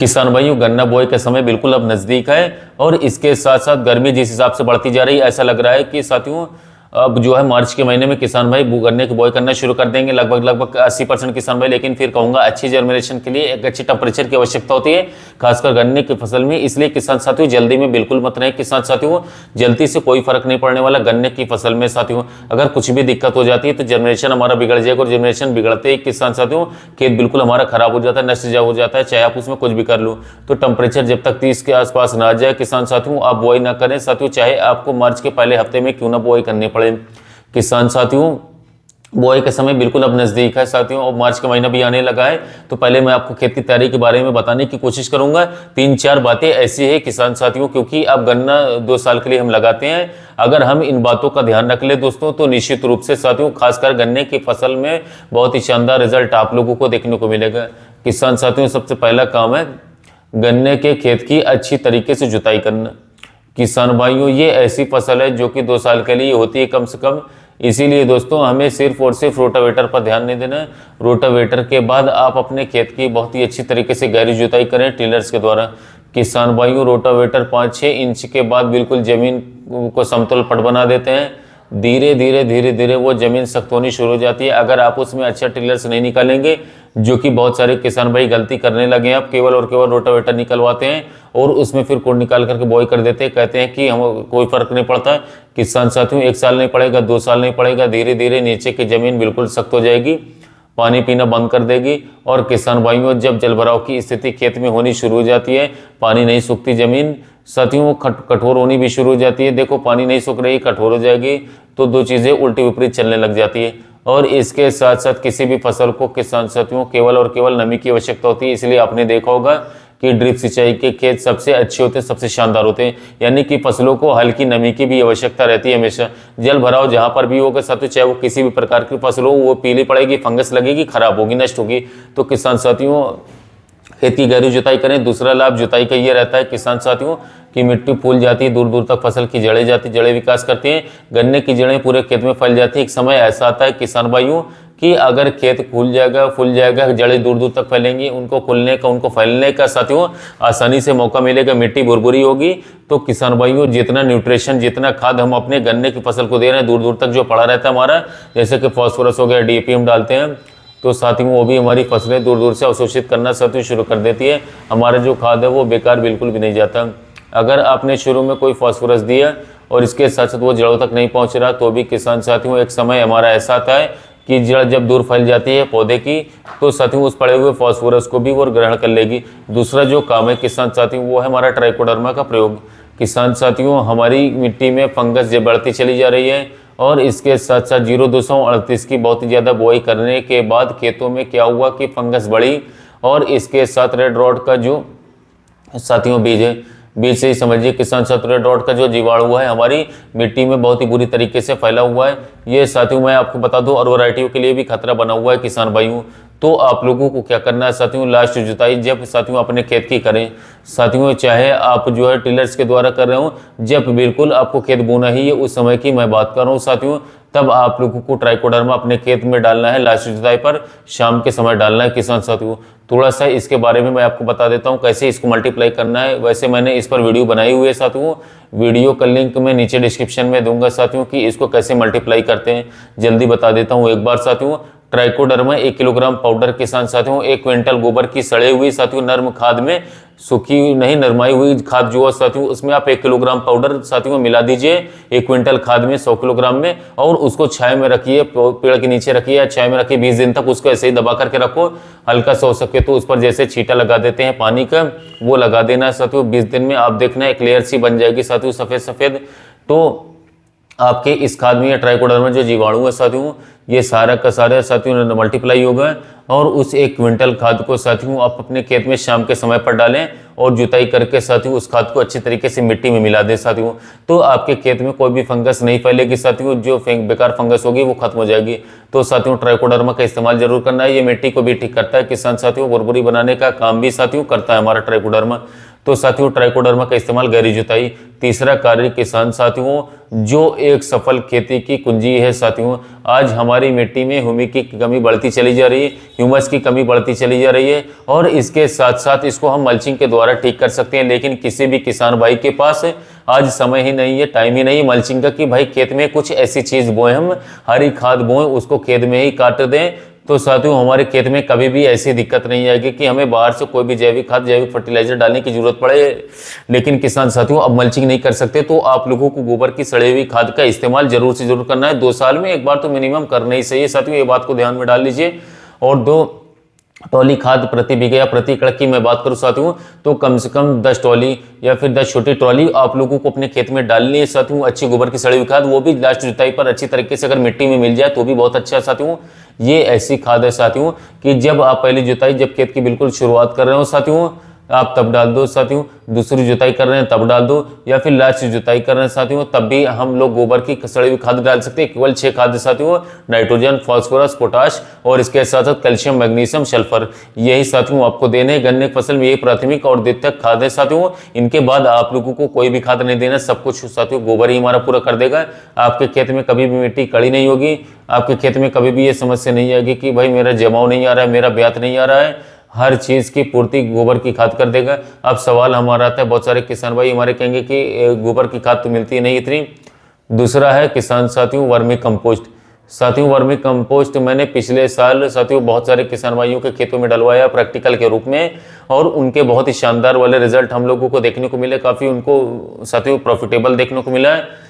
किसान भाइयों, गन्ना बुआई का समय बिल्कुल अब नज़दीक है और इसके साथ साथ गर्मी जिस हिसाब से बढ़ती जा रही है, ऐसा लग रहा है कि साथियों अब जो है मार्च के महीने में किसान भाई गन्ने की बुआई करना शुरू कर देंगे, लगभग 80% किसान भाई। लेकिन फिर कहूँगा अच्छी जर्मिनेशन के लिए एक अच्छी टेम्परेचर की आवश्यकता होती है, खासकर गन्ने की फसल में। इसलिए किसान साथियों जल्दी में बिल्कुल मत रहे। किसान साथियों जल्दी से कोई फर्क नहीं पड़ने वाला गन्ने की फसल में। साथियों अगर कुछ भी दिक्कत हो जाती है तो जर्मिनेशन हमारा बिगड़ जाएगा, और जर्मिनेशन बिगड़ते ही किसान साथियों खेत बिल्कुल हमारा खराब हो जाता है, नष्ट हो जाता है, चाहे आप उसमें कुछ भी कर लो। तो टेम्परेचर जब तक 30 के आसपास ना आ जाए किसान साथियों आप बुआई ना करें साथियों, चाहे आपको मार्च के पहले हफ्ते में क्यों ना बुआई करनी पड़े। किसान साथियों बुआई का समय बिल्कुल अब नज़दीक है साथियों, और मार्च का महीना भी आने लगा है। तो पहले मैं आपको खेत की तैयारी के बारे में बताने की कोशिश करूंगा। 3-4 बातें ऐसी है किसान साथियों, क्योंकि अब गन्ना 2 साल के लिए हम लगाते हैं। अगर हम इन बातों का ध्यान रख ले दोस्तों तो निश्चित रूप से साथियों खासकर गन्ने की फसल में बहुत ही शानदार रिजल्ट आप लोगों को देखने को मिलेगा। किसान साथियों सबसे पहला काम है गन्ने के खेत की अच्छी तरीके से जुताई करना। किसान भाइयों ये ऐसी फसल है जो कि 2 साल के लिए होती है कम से कम, इसीलिए दोस्तों हमें सिर्फ और सिर्फ रोटावेटर पर ध्यान नहीं देना है। रोटावेटर के बाद आप अपने खेत की बहुत ही अच्छी तरीके से गहरी जुताई करें टिलर्स के द्वारा। किसान भाइयों रोटावेटर 5-6 इंच के बाद बिल्कुल जमीन को समतल पट बना देते हैं। धीरे धीरे वो जमीन सख्त होनी शुरू हो जाती है। अगर आप उसमें अच्छा टिलर्स नहीं निकालेंगे, जो कि बहुत सारे किसान भाई गलती करने लगे हैं, आप केवल और केवल रोटावेटर निकलवाते हैं और उसमें फिर कोड निकाल करके बुआई कर देते हैं, कहते हैं कि हम कोई फर्क नहीं पड़ता। किसान साथियों 1 साल नहीं पड़ेगा, 2 साल नहीं पड़ेगा, धीरे धीरे नीचे की जमीन बिल्कुल सख्त हो जाएगी, पानी पीना बंद कर देगी। और किसान भाइयों जब जलभराव की स्थिति खेत में होनी शुरू हो जाती है, पानी नहीं सूखती जमीन साथियों कठोर होनी भी शुरू हो जाती है। देखो पानी नहीं सूख रही, कठोर हो जाएगी, तो 2 चीज़ें उल्टी विपरीत चलने लग जाती है। और इसके साथ साथ किसी भी फसल को किसान साथियों केवल और केवल नमी की आवश्यकता होती है। इसलिए आपने देखा होगा कि ड्रिप सिंचाई के खेत सबसे अच्छे होते हैं, सबसे शानदार होते हैं। यानी कि फसलों को हल्की नमी की भी आवश्यकता रहती है हमेशा। जल भराव जहां पर भी होगा साथियों, चाहे वो किसी भी प्रकार की फसल हो, वो पीली पड़ेगी, फंगस लगेगी, खराब होगी, नष्ट होगी। तो किसान साथियों खेत की गहरी जुताई करें। दूसरा लाभ जुताई का ये रहता है किसान साथियों कि मिट्टी फूल जाती है, दूर दूर तक फसल की जड़ें जाती, जड़ें विकास करती हैं, गन्ने की जड़ें पूरे खेत में फैल जाती है। एक समय ऐसा आता है किसान भाइयों कि अगर खेत फूल जाएगा, जड़ें दूर दूर तक फैलेंगी, उनको खुलने का, उनको फैलने का साथियों आसानी से मौका मिलेगा, मिट्टी भुरभुरी होगी। तो किसान भाइयों जितना न्यूट्रिशन, जितना खाद हम अपने गन्ने की फसल को दे रहे हैं, दूर दूर तक जो पड़ा रहता है हमारा, जैसे कि फॉस्फोरस हो गया, डीएपी हम डालते हैं, तो साथियों वो भी हमारी फसलें दूर दूर से अवशोषित करना साथियों शुरू कर देती है। हमारा जो खाद है वो बेकार बिल्कुल भी नहीं जाता। अगर आपने शुरू में कोई फॉस्फोरस दिया और इसके साथ साथ वो जड़ों तक नहीं पहुंच रहा, तो भी किसान साथियों एक समय हमारा ऐसा आता है कि जड़ जब दूर फैल जाती है पौधे की, तो साथियों उस पड़े हुए फॉस्फोरस को भी वो ग्रहण कर लेगी। दूसरा जो काम है किसान साथियों वो है हमारा ट्राइकोडर्मा का प्रयोग। किसान साथियों हमारी मिट्टी में फंगस जब बढ़ती चली जा रही है, और इसके साथ साथ 0238 की बहुत ही ज़्यादा बुआई करने के बाद खेतों में क्या हुआ कि फंगस बढ़ी, और इसके साथ रेड रॉट का जो साथियों बीज है, बीज से ही समझिए किसान साथियों रेड रॉट का जो जीवाणु है हमारी मिट्टी में बहुत ही बुरी तरीके से फैला हुआ है। ये साथियों मैं आपको बता दूं और वैरायटियों के लिए भी खतरा बना हुआ है किसान भाइयों। तो आप लोगों को क्या करना है साथियों, लास्ट जुताई जब साथियों अपने खेत की करें साथियों, चाहे आप जो है टिलर्स के द्वारा कर रहे हो, जब बिल्कुल आपको खेत बोना ही है उस समय की मैं बात कर रहा हूँ साथियों, तब आप लोगों को ट्राइकोडर्मा अपने खेत में डालना है। लास्ट जुताई पर शाम के समय डालना है किसान साथियों। थोड़ा सा इसके बारे में मैं आपको बता देता हूँ कैसे इसको मल्टीप्लाई करना है। वैसे मैंने इस पर वीडियो बनाई हुई है साथियों, वीडियो का लिंक मैं नीचे डिस्क्रिप्शन में दूंगा साथियों कि इसको कैसे मल्टीप्लाई करते हैं। जल्दी बता देता हूँ एक बार साथियों। ट्राइकोडर्मा 1 किलोग्राम पाउडर किसान साथियों, 1 क्विंटल गोबर की सड़े हुई साथियों नर्म खाद में, सूखी नहीं नरमाई हुई खाद जो है साथियों उसमें आप 1 किलोग्राम पाउडर साथियों मिला दीजिए 1 क्विंटल खाद में 100 किलोग्राम में, और उसको छाया में रखिए, पेड़ के नीचे रखिए या छाया में रखिए 20 दिन तक। उसको ऐसे ही दबा करके रखो, हल्का सा हो सके तो उस पर जैसे छींटा लगा देते हैं पानी का, वो लगा देना है साथियों। 20 दिन में आप देखना एक लेयर सी बन जाएगी साथियों सफेद सफेद। तो आपके इस खाद में या ट्राइकोडर्मा जो जीवाणु है साथियों, ये सारा का सारा साथियों मल्टीप्लाई होगा, और उस 1 क्विंटल खाद को साथियों आप अपने खेत में शाम के समय पर डालें, और जुताई करके साथियों उस खाद को अच्छी तरीके से मिट्टी में मिला दें साथियों। तो आपके खेत में कोई भी फंगस नहीं फैलेगी साथियों, जो बेकार फंगस होगी वो खत्म हो जाएगी। तो साथियों ट्राइकोडर्मा का इस्तेमाल जरूर करना है, ये मिट्टी को भी ठीक करता है किसान साथियों, बुरबुरी बनाने का काम भी साथियों करता है हमारा ट्राइकोडर्मा। तो साथियों ट्राइकोडर्मा का इस्तेमाल गहरी जुताई। तीसरा कार्य किसान साथियों जो एक सफल खेती की कुंजी है साथियों, आज हमारी मिट्टी में ह्यूमिक की कमी बढ़ती चली जा रही है, ह्यूमस की कमी बढ़ती चली जा रही है, और इसके साथ साथ इसको हम मल्चिंग के द्वारा ठीक कर सकते हैं। लेकिन किसी भी किसान भाई के पास आज समय ही नहीं है, टाइम ही नहीं है मल्चिंग का कि भाई खेत में कुछ ऐसी चीज बोए, हम हरी खाद बोए, उसको खेत में ही काट दें, तो साथियों हमारे खेत में कभी भी ऐसी दिक्कत नहीं आएगी कि हमें बाहर से कोई भी जैविक खाद, जैविक फर्टिलाइजर डालने की जरूरत पड़े। लेकिन किसान साथियों अब मल्चिंग नहीं कर सकते, तो आप लोगों को गोबर की सड़ी हुई खाद का इस्तेमाल जरूर से जरूर करना है। 2 साल में एक बार तो मिनिमम करना ही चाहिए साथियों, ये बात को ध्यान में डाल लीजिए। और 2 टॉली खाद प्रति बीघे या प्रति एकड़ की मैं बात करूं साथियों, तो कम से कम 10 टॉली या फिर 10 छोटी ट्रॉली आप लोगों को अपने खेत में डालनी है साथियों, अच्छी गोबर की सड़ी हुई खाद, वो भी लास्ट जुताई पर अच्छी तरीके से अगर मिट्टी में मिल जाए तो भी बहुत अच्छा है साथियों। ये ऐसी खाद है साथियों कि जब आप पहली जुताई, जब खेत की बिल्कुल शुरुआत कर रहे हो साथियों, आप तब डाल दो साथियों, दूसरी जुताई कर रहे हैं तब डाल दो, या फिर लास्ट जुताई कर रहे हैं साथियों तब भी हम लोग गोबर की सड़ी हुई खाद डाल सकते हैं। केवल 6 खाद साथियों, नाइट्रोजन, फास्फोरस, पोटाश और इसके साथ साथ कैल्शियम, मैग्नीशियम, सल्फर, यही साथियों आपको देने। गन्ने की फसल में यही प्राथमिक और द्वितीयक खाद है साथियों। इनके बाद आप लोगों को कोई भी खाद नहीं देना, सब कुछ साथियों गोबर ही हमारा पूरा कर देगा। आपके खेत में कभी भी मिट्टी कड़ी नहीं होगी, आपके खेत में कभी भी ये समस्या नहीं आएगी कि भाई मेरा जमाव नहीं आ रहा है, मेरा ब्यात नहीं आ रहा है, हर चीज़ की पूर्ति गोबर की खाद कर देगा। अब सवाल हमारा आता है, बहुत सारे किसान भाई हमारे कहेंगे कि गोबर की खाद तो मिलती नहीं इतनी। दूसरा है किसान साथियों वर्मी कंपोस्ट। साथियों वर्मी कंपोस्ट मैंने पिछले साल साथियों बहुत सारे किसान भाइयों के खेतों में डलवाया प्रैक्टिकल के रूप में, और उनके बहुत ही शानदार वाले रिजल्ट हम लोगों को देखने को मिले, काफ़ी उनको साथियों प्रॉफिटेबल देखने को मिला है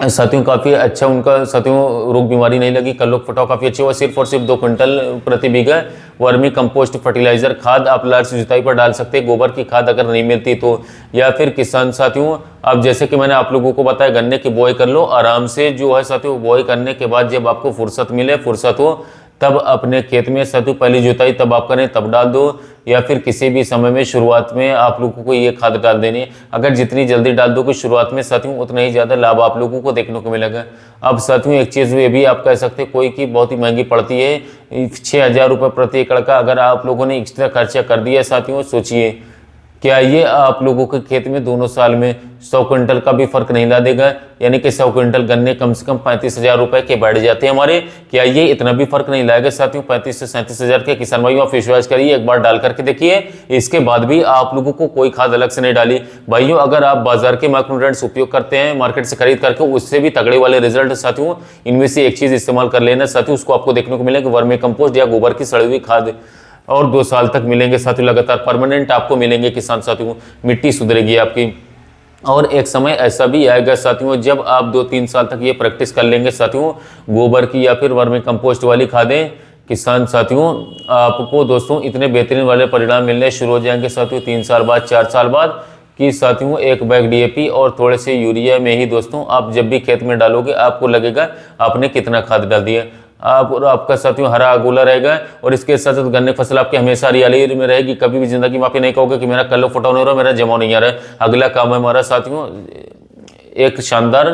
साथियों, काफ़ी अच्छा उनका साथियों रोग बीमारी नहीं लगी, कल्लोक फटाव काफ़ी अच्छे हुआ। सिर्फ और सिर्फ 2 क्विंटल प्रति बीघा वर्मी कंपोस्ट फर्टिलाइजर खाद आप लास्ट जुताई पर डाल सकते हैं, गोबर की खाद अगर नहीं मिलती तो। या फिर किसान साथियों अब जैसे कि मैंने आप लोगों को बताया, गन्ने की बुआई कर लो आराम से, जो है साथियों बुआई करने के बाद जब आपको फुर्सत मिले, फुर्सत हो, तब अपने खेत में साथियों पहली जुताई तब आप करें तब डाल दो, या फिर किसी भी समय में शुरुआत में आप लोगों को ये खाद डाल देनी है। अगर जितनी जल्दी डाल दोगे शुरुआत में साथियों उतना ही ज़्यादा लाभ आप लोगों को देखने को मिलेगा। अब साथियों एक चीज़ ये भी आप कह सकते हैं, कोई की बहुत ही महंगी पड़ती है, 6,000 रुपये प्रति एकड़ का अगर आप लोगों ने एक्स्ट्रा खर्चा कर दिया साथियों, सोचिए क्या ये आप लोगों के खेत में दोनों साल में 100 क्विंटल का भी फर्क नहीं ला देगा? यानी कि 100 क्विंटल गन्ने कम से कम 35,000 रुपए के बैठ जाते हैं हमारे, क्या ये इतना भी फर्क नहीं लाएगा साथियों? 35 से 37,000 के किसान भाइयों आप विश्वास करिए, एक बार डाल करके देखिए, इसके बाद भी आप लोगों को कोई खाद अलग से नहीं डाली। भाइयों अगर आप बाजार के माइक्रोन्यूट्रिएंट्स उपयोग करते हैं मार्केट से खरीद करके, उससे भी तगड़े वाले रिजल्ट साथियों, इनमें से एक चीज इस्तेमाल कर लेना साथियों, उसको आपको देखने को मिलेगा वर्मी कंपोस्ट या गोबर की सड़ी हुई खाद, और 2 साल तक मिलेंगे साथियों, लगातार परमानेंट आपको मिलेंगे किसान साथियों, मिट्टी सुधरेगी आपकी। और एक समय ऐसा भी आएगा साथियों जब आप 2-3 साल तक ये प्रैक्टिस कर लेंगे साथियों, गोबर की या फिर वर्मी कंपोस्ट वाली खादें, किसान साथियों आपको दोस्तों इतने बेहतरीन वाले परिणाम मिलने शुरू हो जाएंगे साथियों 3 साल बाद, 4 साल बाद, कि साथियों एक बैग डीएपी और थोड़े से यूरिया में ही दोस्तों आप जब भी खेत में डालोगे आपको लगेगा आपने कितना खाद डाल दिया। आप और आपका साथियों हरा गोला रहेगा, और इसके साथ साथ गन्ने फसल आपकी हमेशा हरियाली में रहेगी। कभी भी जिंदगी में आप ये नहीं कहोगे कि मेरा कल्लो फटाव नहीं हो रहा, मेरा जमाव नहीं आ रहा है। अगला काम है हमारा साथियों एक शानदार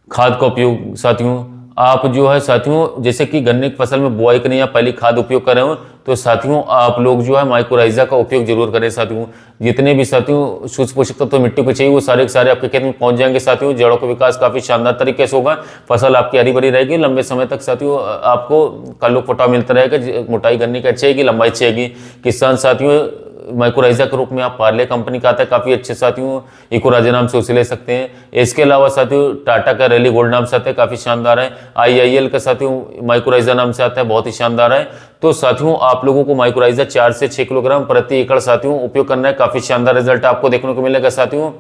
खाद का उपयोग साथियों। आप जो है साथियों जैसे कि गन्ने की फसल में बुआई करनी या पहली खाद उपयोग कर रहे हो, तो साथियों आप लोग जो है माइक्रोराइजा का उपयोग जरूर करें साथियों। जितने भी साथियों सूक्ष्म पोषक तत्व तो मिट्टी को चाहिए वो सारे के सारे आपके खेत में पहुंच जाएंगे साथियों। जड़ों का विकास काफी शानदार तरीके से होगा, फसल आपकी हरी भरी रहेगी, लंबे समय तक साथियों आपको कल्लो फटाव मिलता रहेगा, मोटाई गन्ने की अच्छी आएगी, लंबाई अच्छी आएगी। किसान साथियों माइक्रोराइजा के रूप में आप पार्ले कंपनी का आता है, काफी अच्छे साथियों इकोराजा नाम से उसे ले सकते हैं। इसके अलावा साथियों टाटा का रैली गोल्ड नाम से आता है, काफी शानदार है। IIL का साथियों माइक्रोराइजा नाम से आता है, बहुत ही शानदार है। तो साथियों आप लोगों को माइक्रोराइजा 4 से 6 किलोग्राम प्रति एकड़ साथियों उपयोग करना है, काफी शानदार रिजल्ट आपको देखने को मिलेगा साथियों।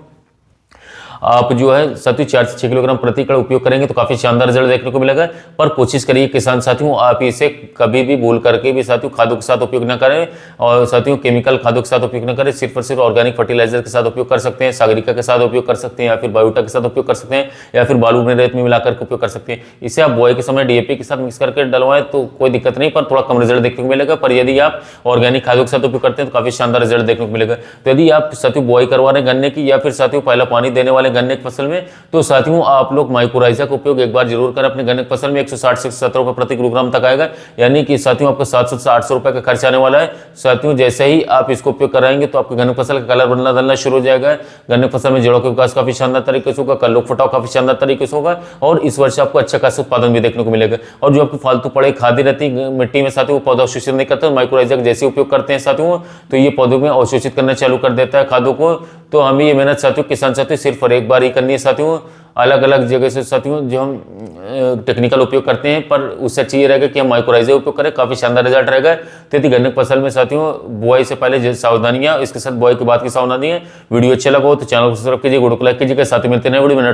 आप जो है साथियों 4 से 6 किलोग्राम प्रति एकड़ उपयोग करेंगे तो काफी शानदार रिजल्ट देखने को मिलेगा। पर कोशिश करिए किसान साथियों आप इसे कभी भी भूल करके भी साथियों खादों के साथ उपयोग न करें, और साथियों केमिकल खादों के साथ उपयोग न करें, सिर्फ और सिर्फ ऑर्गेनिक फर्टिलाइजर के साथ उपयोग कर सकते हैं, सागरिका के साथ उपयोग कर सकते हैं, या फिर बायोटा के साथ उपयोग कर सकते हैं, या फिर बालू में रेत में मिलाकर के उपयोग कर सकते हैं। इसे आप बुआई के समय DAP के साथ मिक्स करके डलवाएं तो कोई दिक्कत नहीं, पर थोड़ा कम रिजल्ट देखने को मिलेगा। पर यदि आप ऑर्गेनिक खादों के साथ उपयोग करते हैं तो काफी शानदार रिजल्ट देखने को मिलेगा। तो यदि आप साथियों बुआई करवा रहे हैं गन्ने की, या फिर साथियों पहला पानी देने वाले वाले गन्ने की फसल में, तो साथियों आप लोग माइक्रोराइजा का उपयोग एक बार जरूर करें अपने गन्ने की फसल में। 160 से 170 रुपये प्रति किलोग्राम तक आएगा, यानी कि साथियों आपका 700 से 800 रुपये का खर्च आने वाला है। साथियों जैसे ही आप इसको उपयोग कराएंगे तो आपके गन्ने फसल का कलर बनना धलना शुरू हो जाएगा। गन्ने फसल में जड़ों का विकास काफी शानदार तरीके से होगा, कल्लों फटाव काफी शानदार तरीके से होगा और इस वर्ष आपको अच्छा खासा उत्पादन भी देखने को मिलेगा। और जो आपकी फालतू पड़े खादी रहती है मिट्टी में साथियों, वो पौधा अवशोषित नहीं करता। माइक्रोराइजा का जैसे उपयोग करते हैं साथियों, तो ये पौधों में अवशोषित करना चालू कर देता है खादों को। तो हमें ये मेहनत साथियों, किसान साथियों, सिर्फ और एक बार ही करनी है साथियों। अलग अलग जगह से साथियों जो हम टेक्निकल उपयोग करते हैं, पर उससे अच्छा ये रहेगा कि हम माइक्रोराइजा उपयोग करें, काफी शानदार रिजल्ट रहेगा। तो गन्ने की फसल में साथियों बुआई से पहले सावधानियां, इसके साथ बुआई के बाद की सावधानियां। वीडियो अच्छा लगा हो तो चैनल को सब्सक्राइब कीजिए, वीडियो को लाइक कीजिएगा। साथ ही मिलते हैं वीडियो में।